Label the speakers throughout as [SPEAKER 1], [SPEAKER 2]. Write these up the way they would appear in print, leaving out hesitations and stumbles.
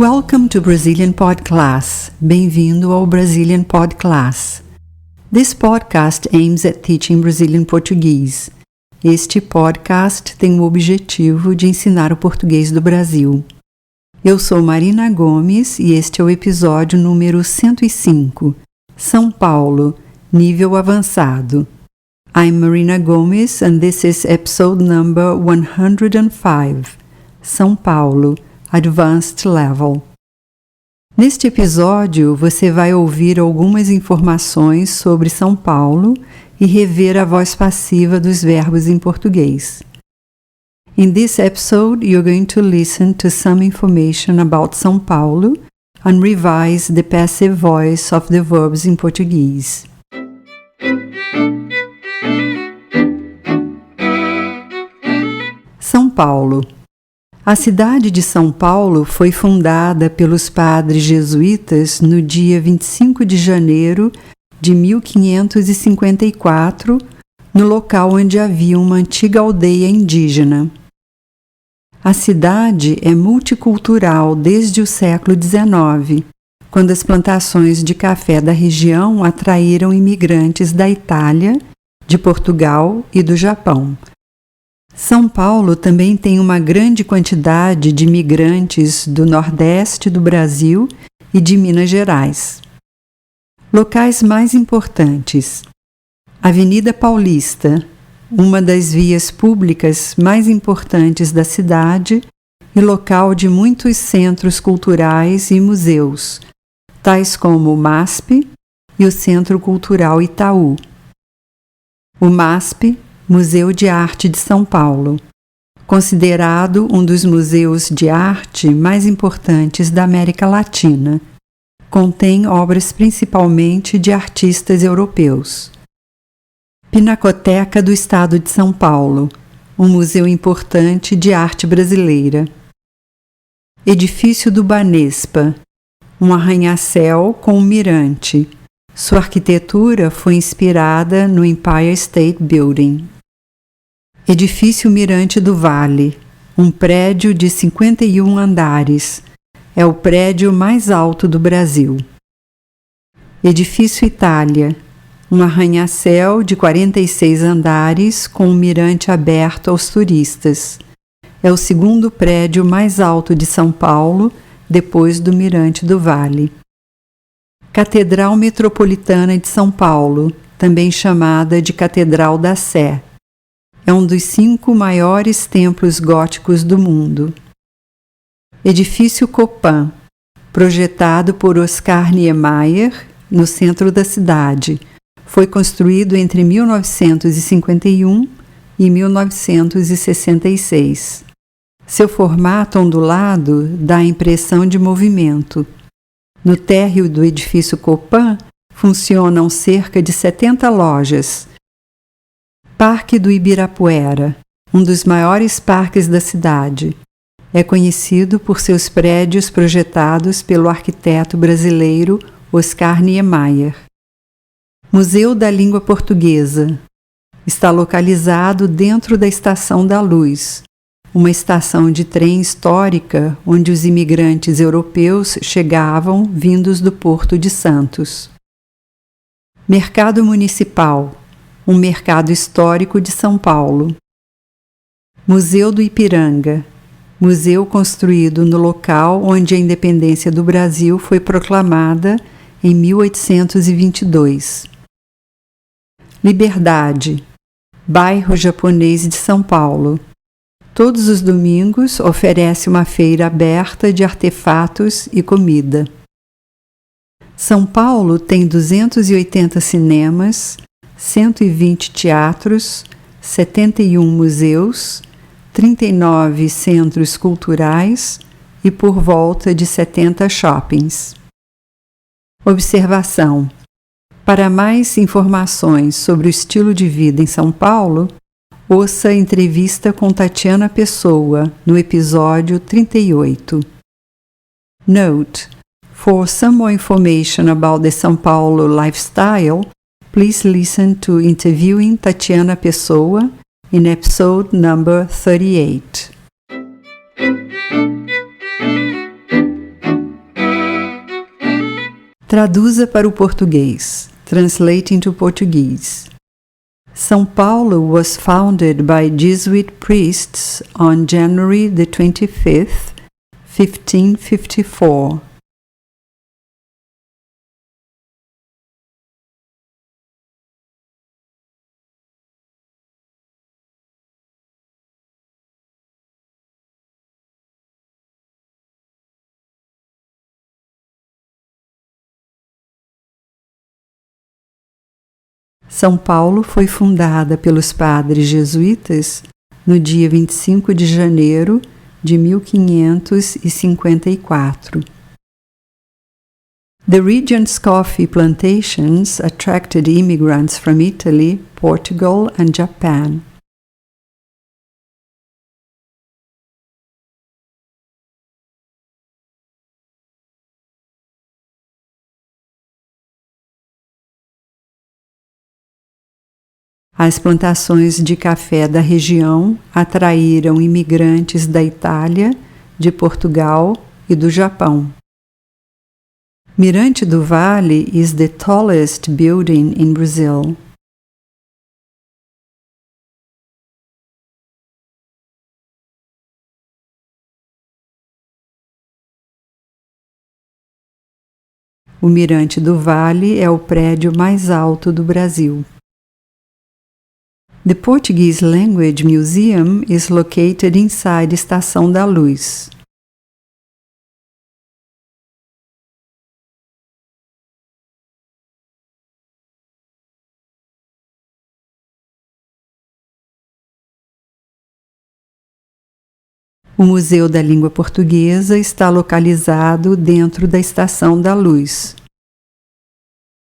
[SPEAKER 1] Welcome to Brazilian Podcast. Bem-vindo ao Brazilian Podcast. This podcast aims at teaching Brazilian Portuguese. Este podcast tem o objetivo de ensinar o português do Brasil. Eu sou Marina Gomes e este é o episódio número 105, São Paulo, nível avançado. I'm Marina Gomes and this is episode number 105, São Paulo, Advanced Level. Neste episódio, você vai ouvir algumas informações sobre São Paulo e rever a voz passiva dos verbos em português. In this episode, you're going to listen to some information about São Paulo and revise the passive voice of the verbs in Portuguese. São Paulo. A cidade de São Paulo foi fundada pelos padres jesuítas no dia 25 de janeiro de 1554, no local onde havia uma antiga aldeia indígena. A cidade é multicultural desde o século XIX, quando as plantações de café da região atraíram imigrantes da Itália, de Portugal e do Japão. São Paulo também tem uma grande quantidade de imigrantes do Nordeste do Brasil e de Minas Gerais. Locais mais importantes: Avenida Paulista, uma das vias públicas mais importantes da cidade e local de muitos centros culturais e museus, tais como o MASP e o Centro Cultural Itaú. O MASP, Museu de Arte de São Paulo, considerado um dos museus de arte mais importantes da América Latina. Contém obras principalmente de artistas europeus. Pinacoteca do Estado de São Paulo, um museu importante de arte brasileira. Edifício do Banespa, um arranha-céu com um mirante. Sua arquitetura foi inspirada no Empire State Building. Edifício Mirante do Vale, um prédio de 51 andares. É o prédio mais alto do Brasil. Edifício Itália, um arranha-céu de 46 andares com um mirante aberto aos turistas. É o segundo prédio mais alto de São Paulo, depois do Mirante do Vale. Catedral Metropolitana de São Paulo, também chamada de Catedral da Sé. É um dos 5 maiores templos góticos do mundo. Edifício Copan, projetado por Oscar Niemeyer, no centro da cidade. Foi construído entre 1951 e 1966. Seu formato ondulado dá a impressão de movimento. No térreo do edifício Copan funcionam cerca de 70 lojas. Parque do Ibirapuera, um dos maiores parques da cidade. É conhecido por seus prédios projetados pelo arquiteto brasileiro Oscar Niemeyer. Museu da Língua Portuguesa. Está localizado dentro da Estação da Luz, uma estação de trem histórica onde os imigrantes europeus chegavam vindos do Porto de Santos. Mercado Municipal, um mercado histórico de São Paulo. Museu do Ipiranga, museu construído no local onde a independência do Brasil foi proclamada em 1822. Liberdade, bairro japonês de São Paulo. Todos os domingos oferece uma feira aberta de artefatos e comida. São Paulo tem 280 cinemas, 120 teatros, 71 museus, 39 centros culturais e por volta de 70 shoppings. Observação: para mais informações sobre o estilo de vida em São Paulo, ouça a entrevista com Tatiana Pessoa no episódio 38. Note: for some more information about the São Paulo lifestyle, please listen to Interviewing Tatiana Pessoa in episode number 38. Traduza para o português. Translate into Portuguese. São Paulo was founded by Jesuit priests on January the 25th, 1554. São Paulo foi fundada pelos padres jesuítas no dia 25 de janeiro de 1554. The region's coffee plantations attracted immigrants from Italy, Portugal, and Japan. As plantações de café da região atraíram imigrantes da Itália, de Portugal e do Japão. Mirante do Vale is the tallest building in Brazil. O Mirante do Vale é o prédio mais alto do Brasil. The Portuguese Language Museum is located inside Estação da Luz. O Museu da Língua Portuguesa está localizado dentro da Estação da Luz.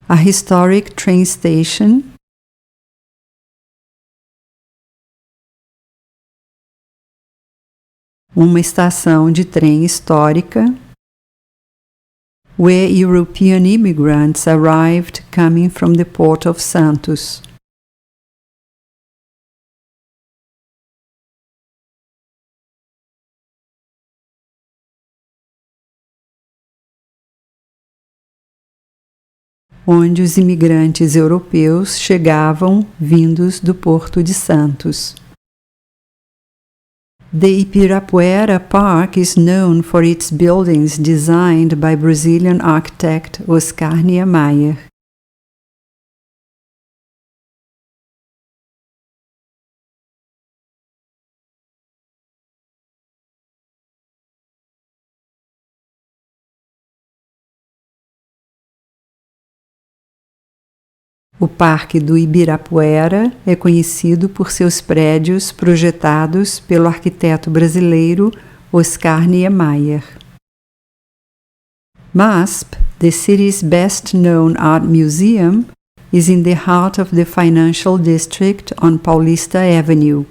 [SPEAKER 1] A historic train station uma estação de trem histórica, where European immigrants arrived coming from the Port of Santos. Onde os imigrantes europeus chegavam vindos do Porto de Santos. The Ibirapuera Park is known for its buildings designed by Brazilian architect Oscar Niemeyer. O Parque do Ibirapuera é conhecido por seus prédios projetados pelo arquiteto brasileiro Oscar Niemeyer. MASP, the city's best-known art museum, is in the heart of the financial district on Paulista Avenue.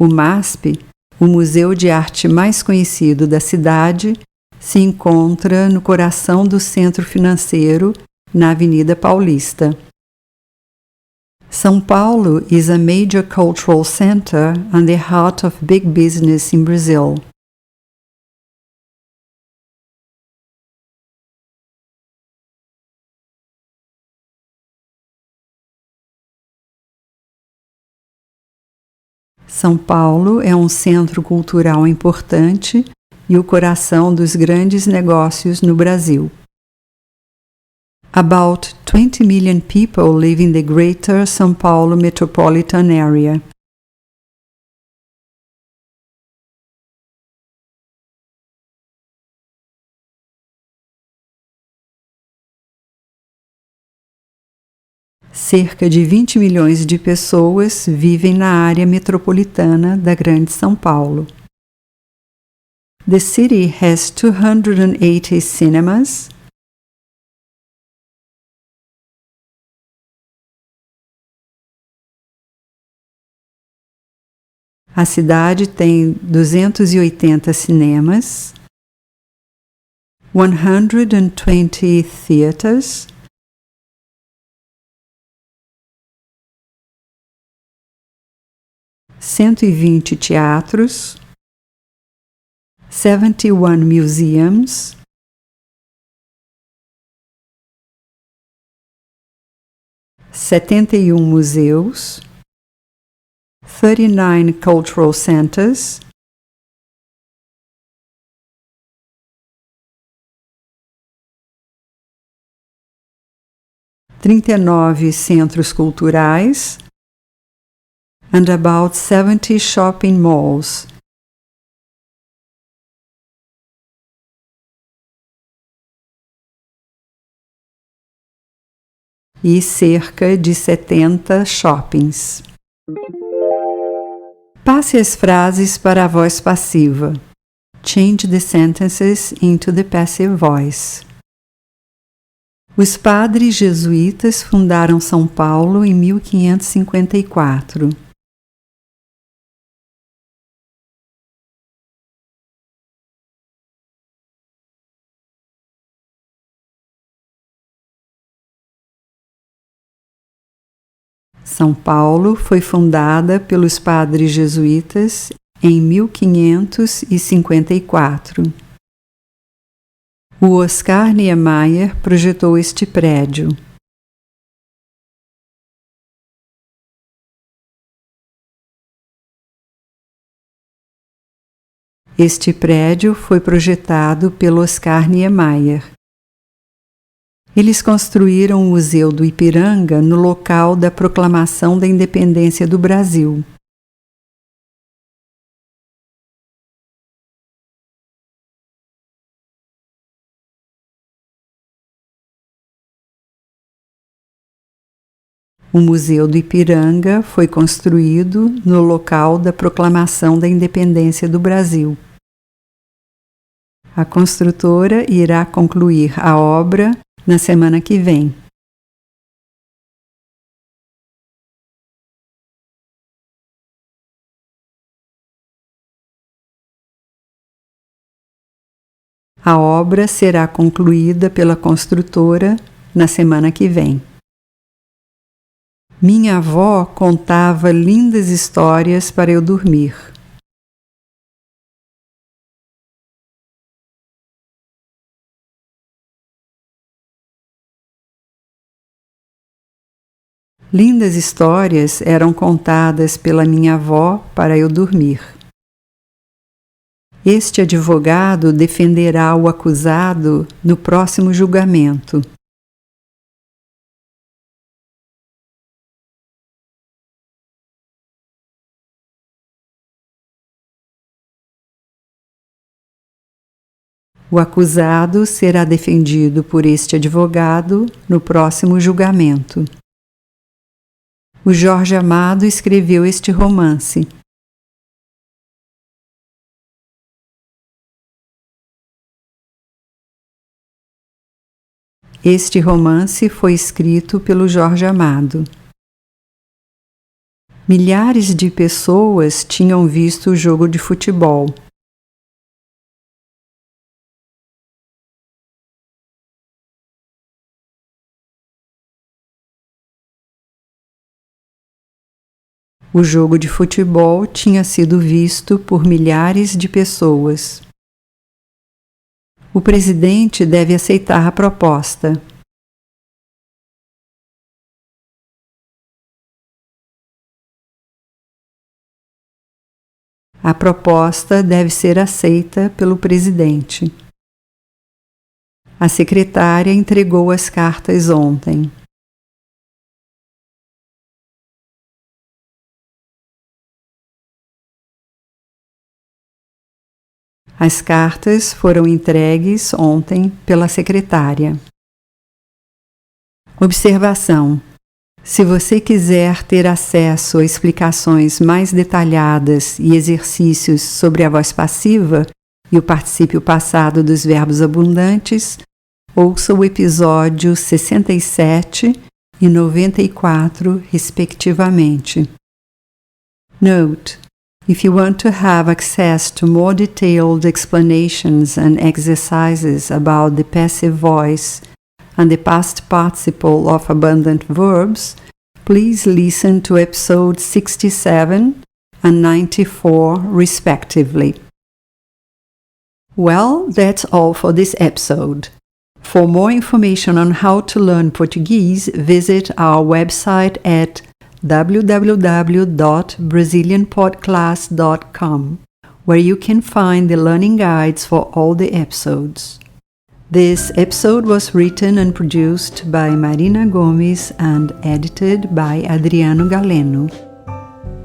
[SPEAKER 1] O MASP, o museu de arte mais conhecido da cidade, se encontra no coração do centro financeiro, na Avenida Paulista. São Paulo is a major cultural center and the heart of big business in Brazil. São Paulo é um centro cultural importante e o coração dos grandes negócios no Brasil. About 20 million people live in the Greater São Paulo metropolitan area. Cerca de 20 milhões de pessoas vivem na área metropolitana da Grande São Paulo. The city has 280 cinemas, a cidade tem 280 cinemas 120 theaters, 120 teatros, 71 museums, 71 museus, 39 cultural centers, 39 centros culturais, and about 70 shopping malls. E cerca de 70 shoppings. Passe as frases para a voz passiva. Change the sentences into the passive voice. Os padres jesuítas fundaram São Paulo em 1554. São Paulo foi fundada pelos padres jesuítas em 1554. O Oscar Niemeyer projetou este prédio. Este prédio foi projetado pelo Oscar Niemeyer. Eles construíram o Museu do Ipiranga no local da proclamação da independência do Brasil. O Museu do Ipiranga foi construído no local da proclamação da independência do Brasil. A construtora irá concluir a obra na semana que vem. A obra será concluída pela construtora na semana que vem. Minha avó contava lindas histórias para eu dormir. Lindas histórias eram contadas pela minha avó para eu dormir. Este advogado defenderá o acusado no próximo julgamento. O acusado será defendido por este advogado no próximo julgamento. O Jorge Amado escreveu este romance. Este romance foi escrito pelo Jorge Amado. Milhares de pessoas tinham visto o jogo de futebol. O jogo de futebol tinha sido visto por milhares de pessoas. O presidente deve aceitar a proposta. A proposta deve ser aceita pelo presidente. A secretária entregou as cartas ontem. As cartas foram entregues ontem pela secretária. Observação: se você quiser ter acesso a explicações mais detalhadas e exercícios sobre a voz passiva e o particípio passado dos verbos abundantes, ouça o episódio 67 e 94, respectivamente. Note: If you want to have access to more detailed explanations and exercises about the passive voice and the past participle of abundant verbs, please listen to episode 67 and 94 respectively. Well, that's all for this episode. For more information on how to learn Portuguese, visit our website at www.brazilianpodclass.com, where you can find the learning guides for all the episodes. This episode was written and produced by Marina Gomes and edited by Adriano Galeno.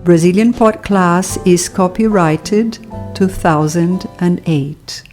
[SPEAKER 1] Brazilian Podcast is copyrighted 2008.